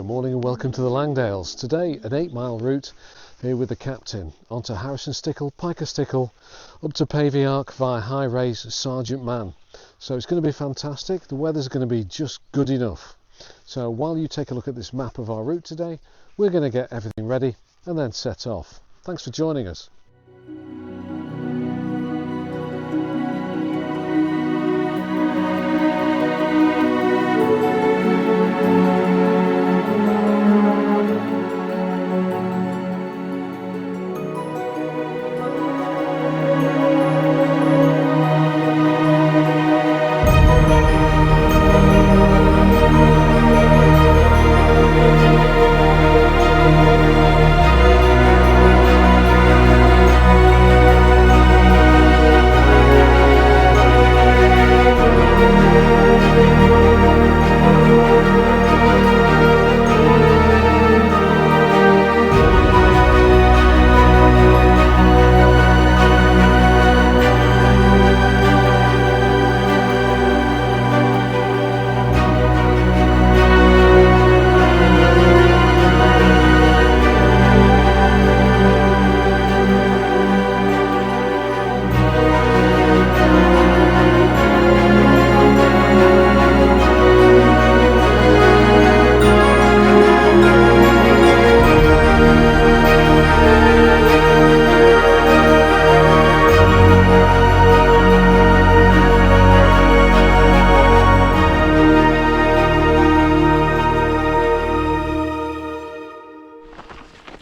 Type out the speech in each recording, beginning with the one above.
Good morning and welcome to the Langdales. Today an 8-mile route here with the captain onto Harrison Stickle, Pike Stickle, up to Pavey Ark via High Raise Sergeant Man. So it's going to be fantastic. The weather's going to be just good enough. So while you take a look at this map of our route today, we're going to get everything ready and then set off. Thanks for joining us.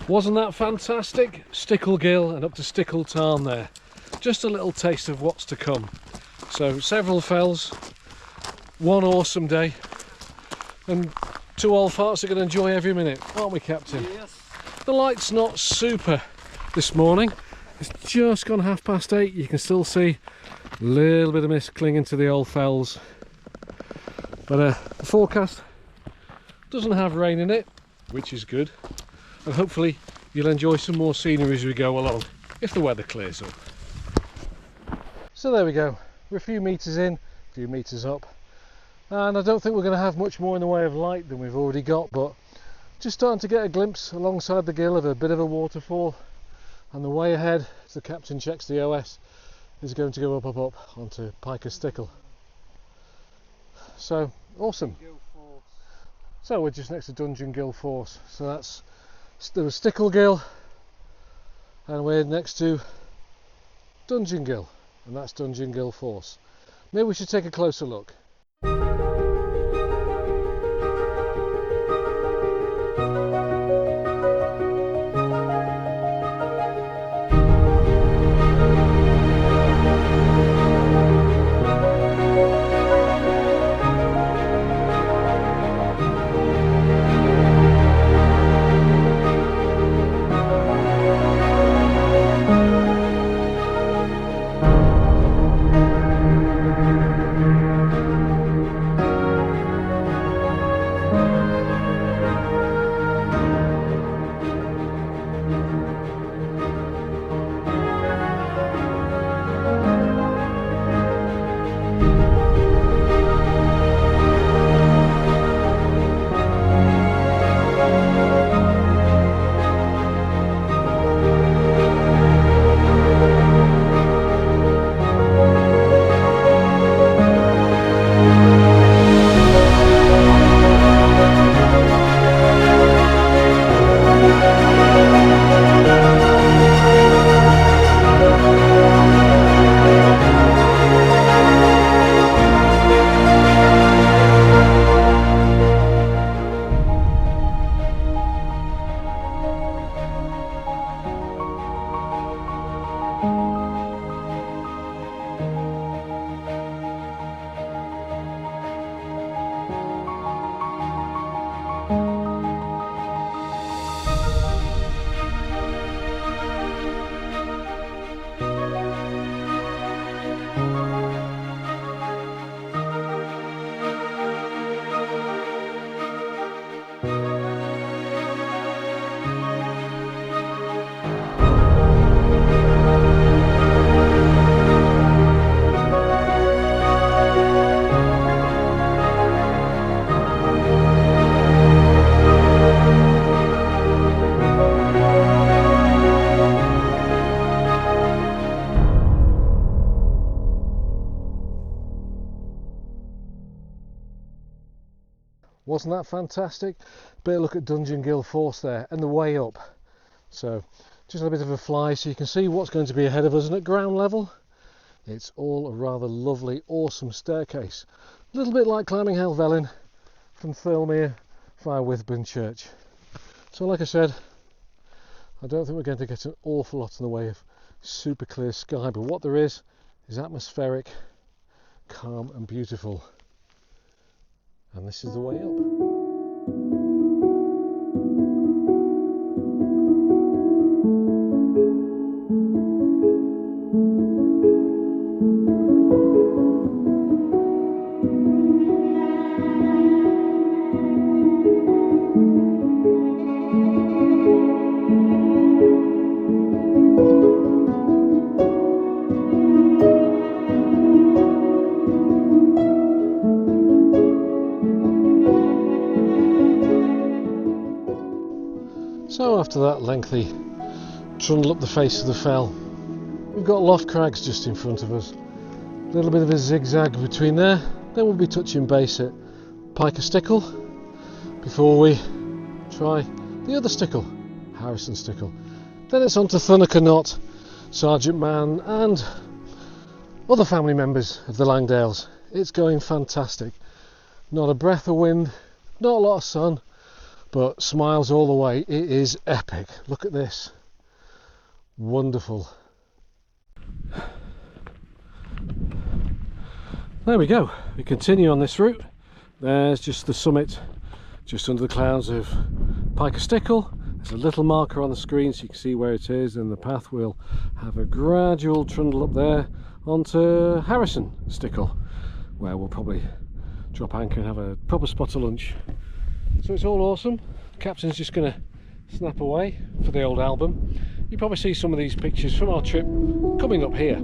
Wasn't that fantastic? Stickle Ghyll and up to Stickle Tarn there. Just a little taste of what's to come. So several fells, one awesome day, and two old farts are going to enjoy every minute, aren't we, Captain? Yes. The light's not super this morning. It's just gone 8:30. You can still see a little bit of mist clinging to the old fells. But the forecast doesn't have rain in it, which is good. And hopefully you'll enjoy some more scenery as we go along, if the weather clears up. So there we go, we're a few metres in, a few metres up, and I don't think we're going to have much more in the way of light than we've already got, but just starting to get a glimpse alongside the gill of a bit of a waterfall, and the way ahead, as the captain checks the OS, is going to go up onto Pike Stickle. So awesome. So we're just next to Dungeon Ghyll Force, so that's the Stickle Ghyll, and we're next to Dungeon Ghyll, and that's Dungeon Ghyll Force. Maybe we should take a closer look. Wasn't that fantastic? Better look at Dungeon Ghyll Force there and the way up. So just a bit of a fly so you can see what's going to be ahead of us, and at ground level it's all a rather lovely, awesome staircase. A little bit like climbing Helvellyn from Thirlmere via Withburn Church. So like I said, I don't think we're going to get an awful lot in the way of super clear sky, but what there is atmospheric, calm and beautiful. And this is the way up. So after that lengthy trundle up the face of the fell, we've got Loft Crags just in front of us. A little bit of a zigzag between there, then we'll be touching base at Pike Stickle before we try the other stickle, Harrison Stickle. Then it's on to Thunnock Knot, Sergeant Man and other family members of the Langdales. It's going fantastic. Not a breath of wind, not a lot of sun, but smiles all the way. It is epic. Look at this. Wonderful. There we go. We continue on this route. There's just the summit, just under the clouds of Pike Stickle. There's a little marker on the screen so you can see where it is, and the path will have a gradual trundle up there onto Harrison Stickle, where we'll probably drop anchor and have a proper spot of lunch. So it's all awesome. The captain's just going to snap away for the old album. You probably see some of these pictures from our trip coming up here.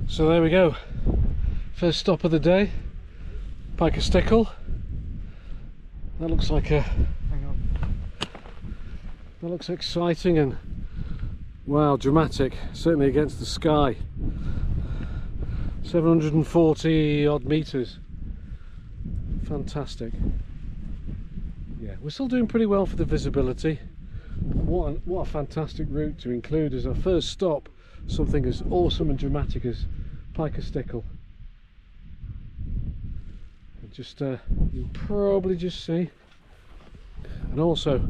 So there we go, first stop of the day, Pike Stickle. That looks like that looks exciting and wow, dramatic, certainly against the sky. 740 odd meters, fantastic. Yeah, we're still doing pretty well for the visibility. What a fantastic route to include as our first stop, something as awesome and dramatic as Pike Stickle. Just you'll probably just see, and also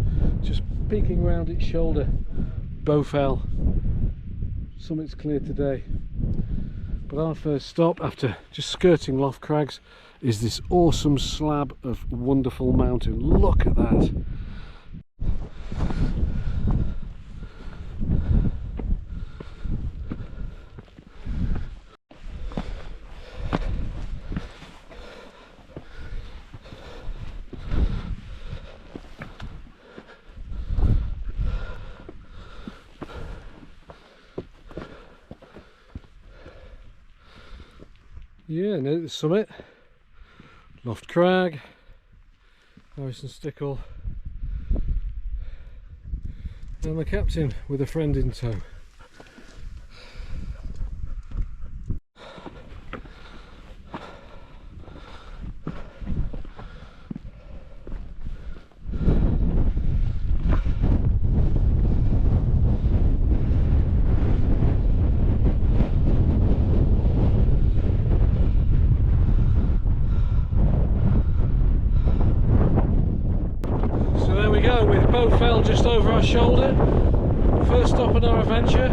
just peeking round its shoulder, Bowfell. Summit's clear today, but our first stop after just skirting Loft Crags is this awesome slab of wonderful mountain. Look at that. Yeah, and at the summit, Loft Crag, Harrison Stickle, and the captain with a friend in tow. Bowfell just over our shoulder. First stop on our adventure,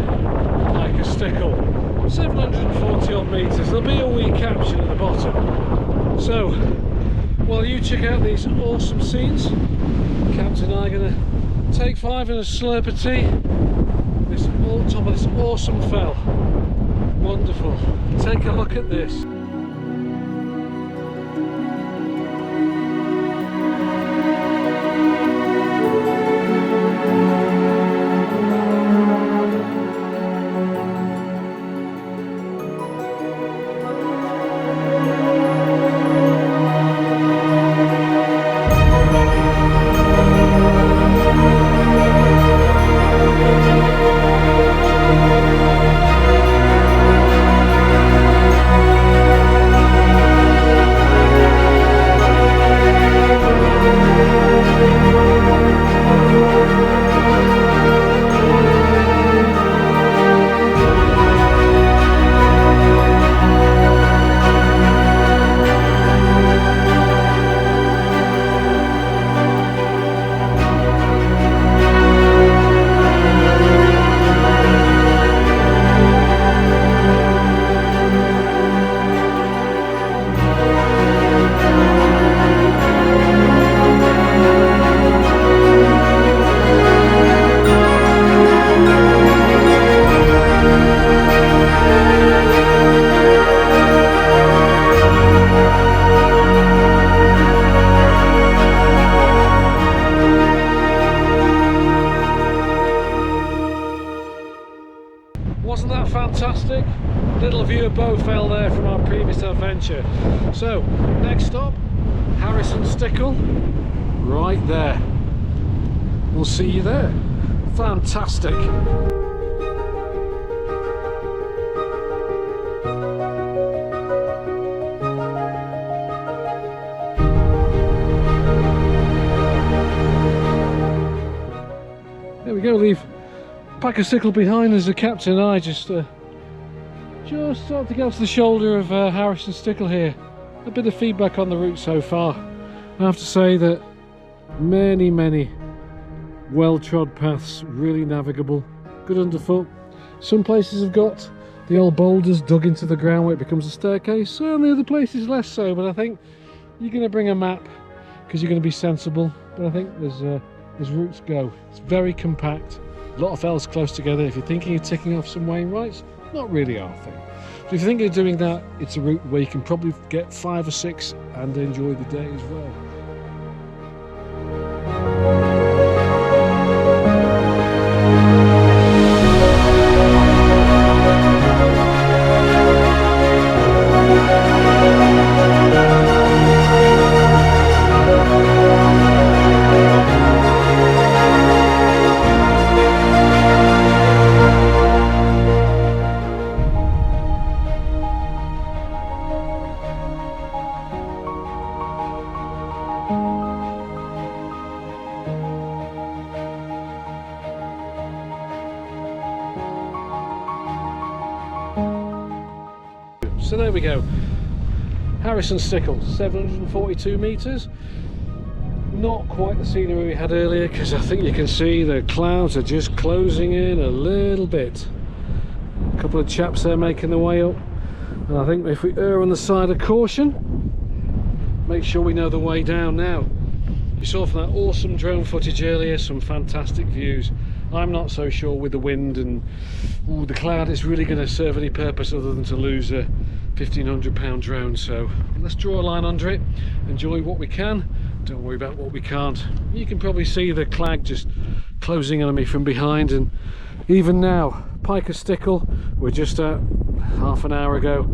Pike Stickle. 740 odd metres. There'll be a wee caption at the bottom. So, while you check out these awesome scenes, Captain and I are going to take 5 and a slurp of tea. This top of this awesome fell. Wonderful. Take a look at this. wasn't that fantastic? Little view of Bowfell there from our previous adventure. So, next stop, Harris and Stickle, right there. We'll see you there. Fantastic. There we go, leave Pike of Stickle behind as the captain and I just start to get to the shoulder of Harris and Stickle here. A bit of feedback on the route so far. I have to say that many well-trod paths, really navigable, good underfoot. Some places have got the old boulders dug into the ground where it becomes a staircase, certainly other places less so, but I think you're going to bring a map because you're going to be sensible, but I think there's routes go. It's very compact, a lot of fells close together. If you're thinking of ticking off some Wainwrights, not really our thing. But if you think of doing that, it's a route where you can probably get 5 or 6 and enjoy the day as well. So there we go, Harris and Stickle, 742 metres. Not quite the scenery we had earlier, because I think you can see the clouds are just closing in a little bit. A couple of chaps there making their way up, and I think if we err on the side of caution, make sure we know the way down now. You saw from that awesome drone footage earlier some fantastic views. I'm not so sure with the wind and the cloud it's really going to serve any purpose other than to lose a £1,500 drone, so let's draw a line under it, enjoy what we can, don't worry about what we can't. You can probably see the clag just closing on me from behind, and even now, Pike of Stickle, we're just at half an hour ago,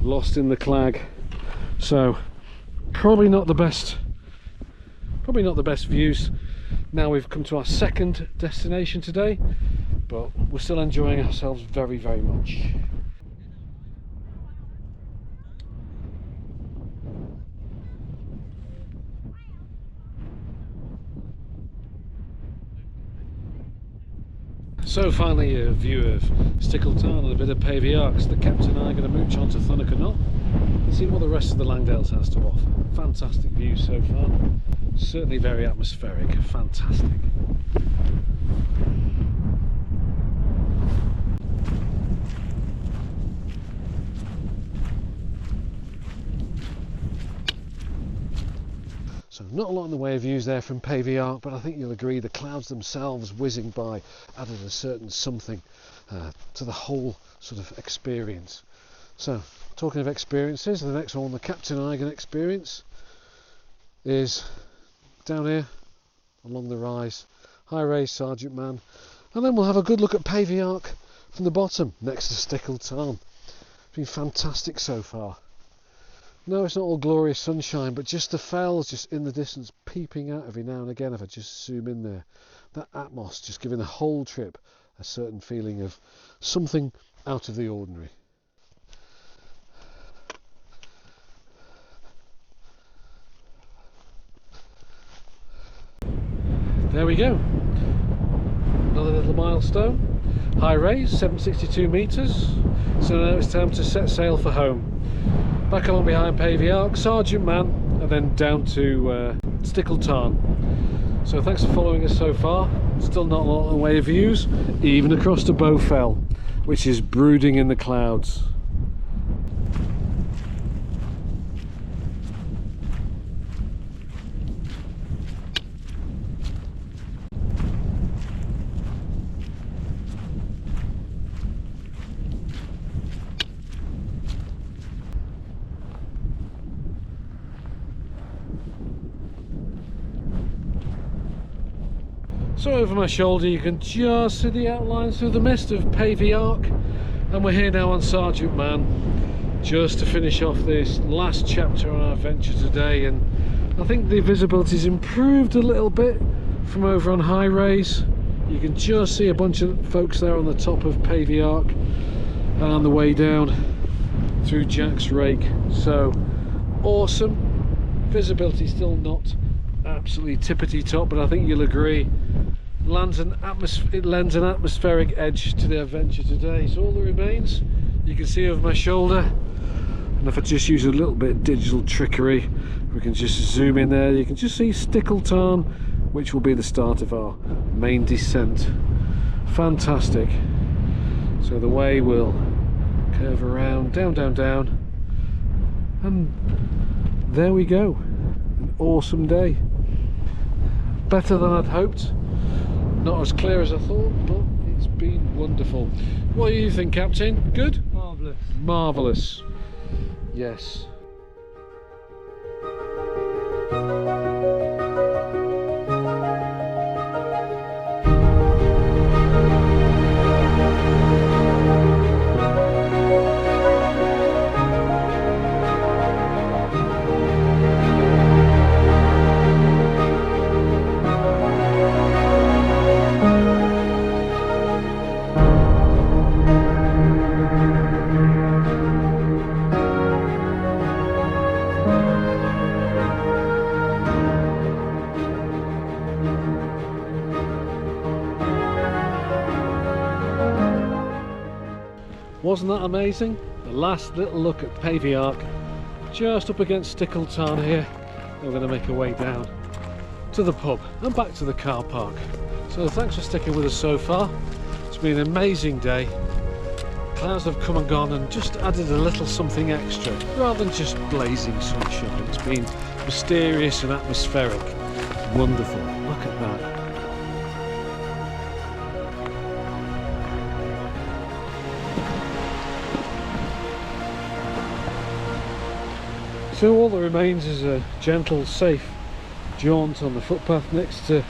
lost in the clag, so probably not the best views. Now we've come to our second destination today, but we're still enjoying ourselves very much. So finally a view of Stickle Tarn and a bit of Pavey Ark. So the captain and I are going to mooch on to Thunnock and see what the rest of the Langdales has to offer. Fantastic view so far, certainly very atmospheric, fantastic. So not a lot in the way of views there from Pavey Ark, but I think you'll agree the clouds themselves whizzing by added a certain something to the whole sort of experience. So talking of experiences, the next one the captain and I can experience is down here along the rise, high raised Sergeant Man, and then we'll have a good look at Pavey Ark from the bottom next to Stickle Tarn. It's been fantastic so far. No, it's not all glorious sunshine, but just the fells just in the distance peeping out every now and again if I just zoom in there. That atmos just giving the whole trip a certain feeling of something out of the ordinary. There we go. Another little milestone. High raise, 762 metres. So now it's time to set sail for home. Back along behind Pavey Ark, Sergeant Man, and then down to Stickle Tarn. So thanks for following us so far. Still not a lot in the way of views, even across to Bowfell, which is brooding in the clouds. So over my shoulder you can just see the outlines through the mist of Pavey Ark. And we're here now on Sergeant Man, just to finish off this last chapter on our adventure today. And I think the visibility's improved a little bit from over on High Raise. You can just see a bunch of folks there on the top of Pavey Ark and on the way down through Jack's Rake. So awesome. Visibility still not absolutely tippity top, but I think you'll agree it lends an atmospheric edge to the adventure today. So all that remains, you can see over my shoulder, and if I just use a little bit of digital trickery, we can just zoom in there, you can just see Stickle Tarn, which will be the start of our main descent. Fantastic. So the way will curve around, down, down, down, and there we go. An awesome day. Better than I'd hoped. Not as clear as I thought, but it's been wonderful. What do you think, Captain? Good? Marvellous. Marvellous. Yes. Wasn't that amazing? The last little look at Pavey Ark, just up against Stickle Tarn here. We're going to make our way down to the pub and back to the car park. So thanks for sticking with us so far. It's been an amazing day. Clouds have come and gone and just added a little something extra, rather than just blazing sunshine. It's been mysterious and atmospheric. Wonderful. Look at that. So all that remains is a gentle, safe jaunt on the footpath next to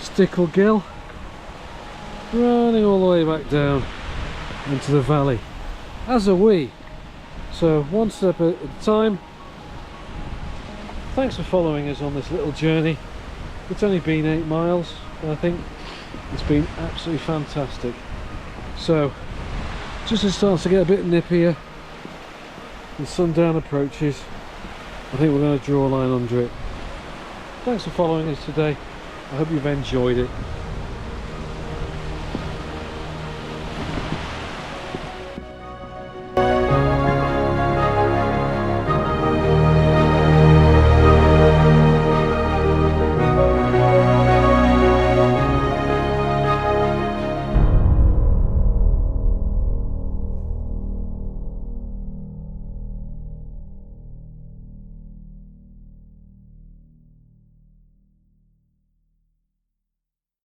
Stickle Ghyll, running all the way back down into the valley, as are we. So one step at a time. Thanks for following us on this little journey. It's only been 8 miles, and I think it's been absolutely fantastic. So just as it starts to get a bit nippier and sundown approaches, I think we're going to draw a line under it. Thanks for following us today. I hope you've enjoyed it.